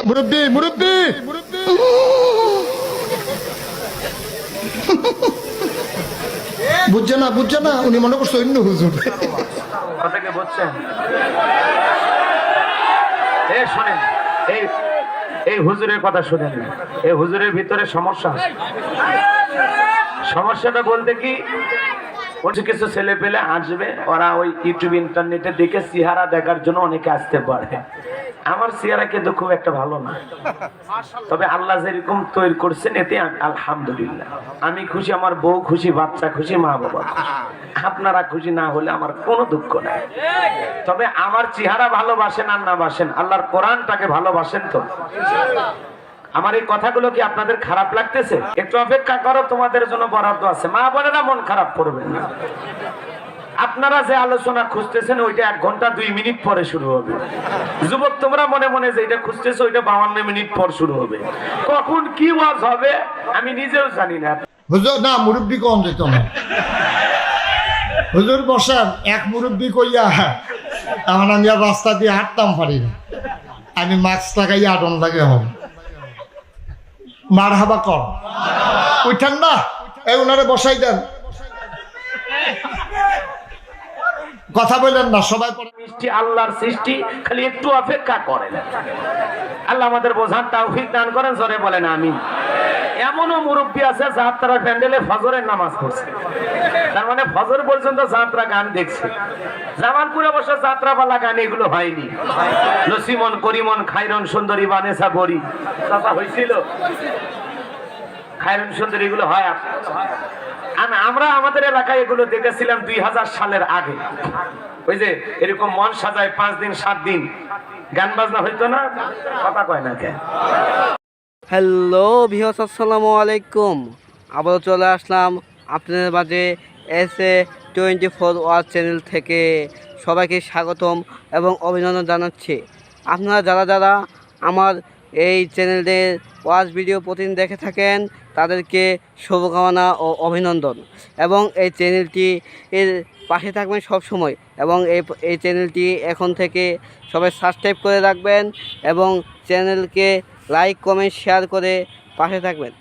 মুরব্বি মুরব্বি বুঝছে না উনি মনে করছে অন্য হুজুর। কথাকে বুঝছেন? শোনেন, এই হুজুরের কথা শুনেন না। এই হুজুরের ভিতরে সমস্যা। সমস্যাটা বলতে কি, কিছু ছেলে পেলে আসবে, ওরা ওই ইউটিউব ইন্টারনেটে দেখে চেহারা দেখার জন্য অনেকে আসতে পারে। আমার চেহারা কিন্তু খুব একটা ভালো না, তবে আল্লাহ যেরকম তৈরি করছেন এতে আলহামদুলিল্লাহ আমি খুশি, আমার বউ খুশি, বাচ্চা খুশি, মা বাবা খুশি। আপনারা খুশি না হলে আমার কোনো দুঃখ নাই। তবে আমার চেহারা ভালোবাসেন আর না বাসেন, আল্লাহর কোরআনটাকে ভালোবাসেন তো? আমার এই কথাগুলো কি আপনাদের খারাপ লাগতেছে? একটু অপেক্ষা করো, তোমাদের জন্য বরাদ্দ আছে। মা বোনেরা মন খারাপ করবেন না। আপনারা যে আলোচনা খুঁজতেছেন ওইটা 1 ঘন্টা 2 মিনিট পরে শুরু হবে। যুবক তোমরা মনে মনে যেটা খুঁজতেছো ওইটা 52 মিনিট পর শুরু হবে। কখন কি ওয়াজ হবে আমি নিজেও জানি না। হুজুর না, মুরব্বি কম যেত না। হুজুর বসান, এক মুরব্বি কইয়া এখন আমি আর রাস্তা দিয়ে হাঁটতাম পারি না। আমি মাস্ক লাগাইয়া আটন লাগে হম মার হাবা কর উঠান না, এই উনারে বসাই দেন, কথা বললেন না সবাই। মিষ্টি আল্লাহর সৃষ্টি, খালি একটু অপেক্ষা করেন। আল্লাহ আমাদের বোঝার তৌফিক দান করেন, জোরে বলেন আমিন। এমনও মুরব্বী আছে যাত্রা প্যান্ডেলে ফজরের নামাজ পড়ছে, তার মানে ফজর পর্যন্ত যাত্রা গান দেখছে। জামালপুরে অবশ্য যাত্রা পালা গান এগুলো হয়নি। লসিমন করিমন খাইরন সুন্দরী বানেসা বড়ি কথা হয়েছিল, খাইরন সুন্দরী এগুলো হয়। আমরা আমাদের এলাকায় এগুলো দেখেছিলাম 2000 সালের আগে। ওই যে এরকম মন সাজায় 5 দিন 7 দিন গান বাজনা হইতো না, কথা কয় না কেন? হ্যালো ভিউয়ার্স, আসসালামু আলাইকুম। আবারও চলে আসলাম আপনাদের মাঝে SA24 ওয়াচ চ্যানেল থেকে। সবাইকে স্বাগতম এবং অভিনন্দন জানাচ্ছি। আপনারা যারা আমার এই চ্যানেলের ওয়াচ ভিডিও প্রতিদিন দেখে থাকেন তাদেরকে শুভকামনা ও অভিনন্দন, এবং এই চ্যানেলটি এর পাশে থাকবেন সব সময়, এবং এই চ্যানেলটি এখন থেকে সবাই সাবস্ক্রাইব করে রাখবেন এবং চ্যানেলকে লাইক কমেন্ট শেয়ার করে পাশে থাকবেন।